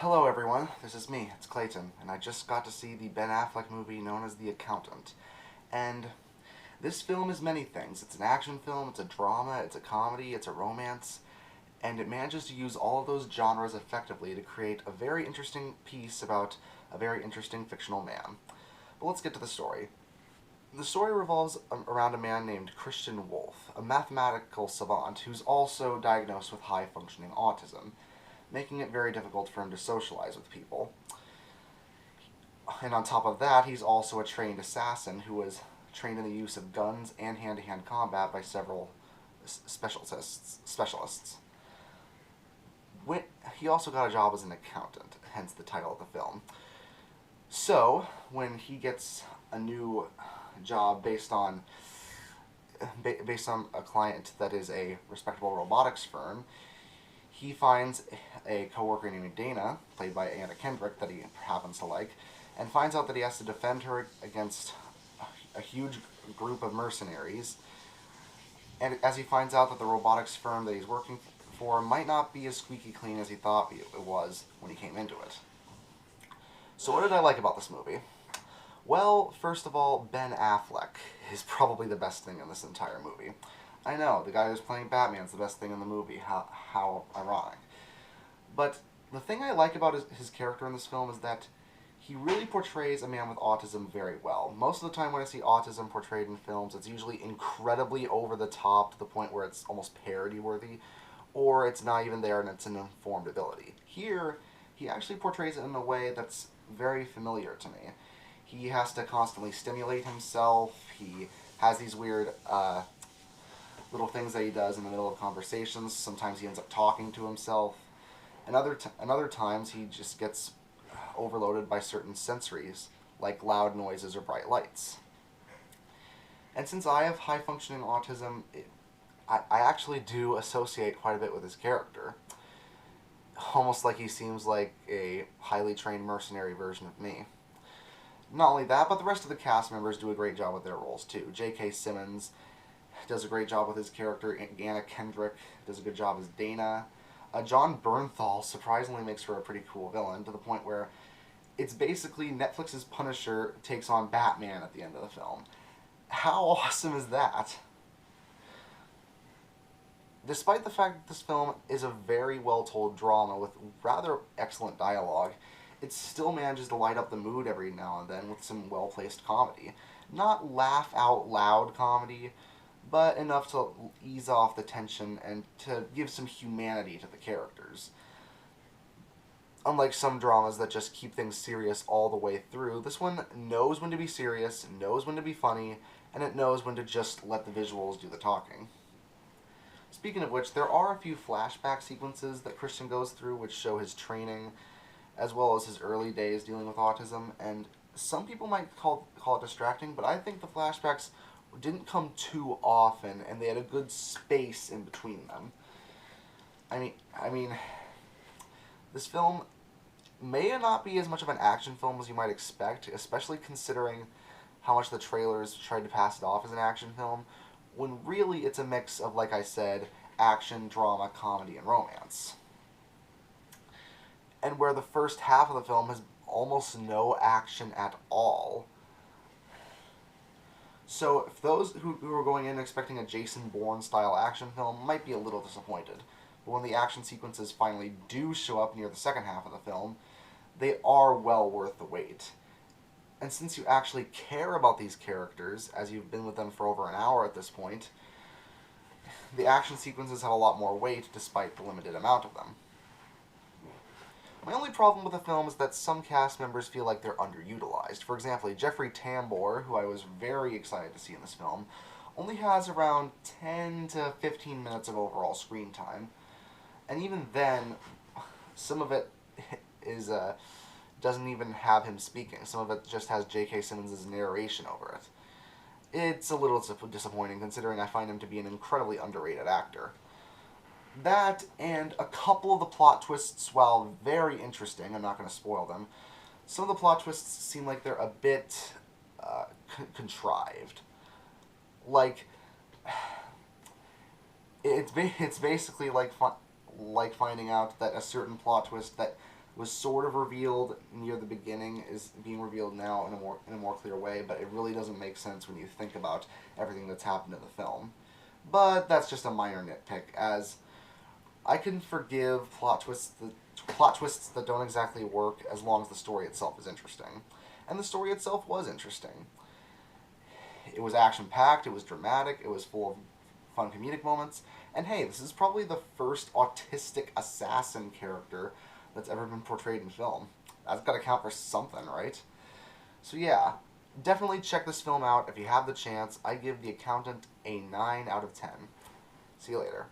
Hello everyone, this is me, it's Clayton, and I just got to see the Ben Affleck movie known as The Accountant. And this film is many things. It's an action film, it's a drama, it's a comedy, it's a romance, and it manages to use all of those genres effectively to create a very interesting piece about a very interesting fictional man. But let's get to the story. The story revolves around a man named Christian Wolf, a mathematical savant who's also diagnosed with high-functioning autism, making it very difficult for him to socialize with people. And on top of that, he's also a trained assassin who was trained in the use of guns and hand-to-hand combat by several specialists. He also got a job as an accountant, hence the title of the film. So, when he gets a new job based on a client that is a respectable robotics firm, he finds a coworker named Dana, played by Anna Kendrick, that he happens to like, and finds out that he has to defend her against a huge group of mercenaries. And as he finds out that the robotics firm that he's working for might not be as squeaky clean as he thought it was when he came into it. So what did I like about this movie? Well, first of all, Ben Affleck is probably the best thing in this entire movie. I know, the guy who's playing Batman's the best thing in the movie. How ironic. But the thing I like about his character in this film is that he really portrays a man with autism very well. Most of the time when I see autism portrayed in films, it's usually incredibly over the top to the point where it's almost parody-worthy, or it's not even there and it's an informed ability. Here, he actually portrays it in a way that's very familiar to me. He has to constantly stimulate himself. He has these weird little things that he does in the middle of conversations. Sometimes he ends up talking to himself. And other times he just gets overloaded by certain sensories, like loud noises or bright lights. And since I have high-functioning autism, I actually do associate quite a bit with his character. Almost like he seems like a highly trained mercenary version of me. Not only that, but the rest of the cast members do a great job with their roles too. J.K. Simmons does a great job with his character. Anna Kendrick does a good job as Dana. John Bernthal surprisingly makes for a pretty cool villain, to the point where it's basically Netflix's Punisher takes on Batman at the end of the film. How awesome is that? Despite the fact that this film is a very well-told drama with rather excellent dialogue, it still manages to light up the mood every now and then with some well-placed comedy. Not laugh-out-loud comedy, but enough to ease off the tension and to give some humanity to the characters. Unlike some dramas that just keep things serious all the way through, this one knows when to be serious, knows when to be funny, and it knows when to just let the visuals do the talking. Speaking of which, there are a few flashback sequences that Christian goes through which show his training, as well as his early days dealing with autism, and some people might call it distracting, but I think the flashbacks didn't come too often, and they had a good space in between them. I mean, this film may not be as much of an action film as you might expect, especially considering how much the trailers tried to pass it off as an action film, when really it's a mix of, like I said, action, drama, comedy, and romance. And where the first half of the film has almost no action at all. So if those who are going in expecting a Jason Bourne-style action film might be a little disappointed. But when the action sequences finally do show up near the second half of the film, they are well worth the wait. And since you actually care about these characters, as you've been with them for over an hour at this point, the action sequences have a lot more weight despite the limited amount of them. My only problem with the film is that some cast members feel like they're underutilized. For example, Jeffrey Tambor, who I was very excited to see in this film, only has around 10 to 15 minutes of overall screen time. And even then, some of it doesn't even have him speaking. Some of it just has J.K. Simmons' narration over it. It's a little disappointing, considering I find him to be an incredibly underrated actor. That, and a couple of the plot twists, while very interesting, I'm not going to spoil them, some of the plot twists seem like they're a bit contrived. Like, it's basically like finding out that a certain plot twist that was sort of revealed near the beginning is being revealed now in a more clear way, but it really doesn't make sense when you think about everything that's happened in the film. But that's just a minor nitpick, as I can forgive plot twists that don't exactly work as long as the story itself is interesting. And the story itself was interesting. It was action packed, it was dramatic, it was full of fun comedic moments, and hey, this is probably the first autistic assassin character that's ever been portrayed in film. That's gotta count for something, right? So yeah, definitely check this film out if you have the chance. I give The Accountant a 9 out of 10. See you later.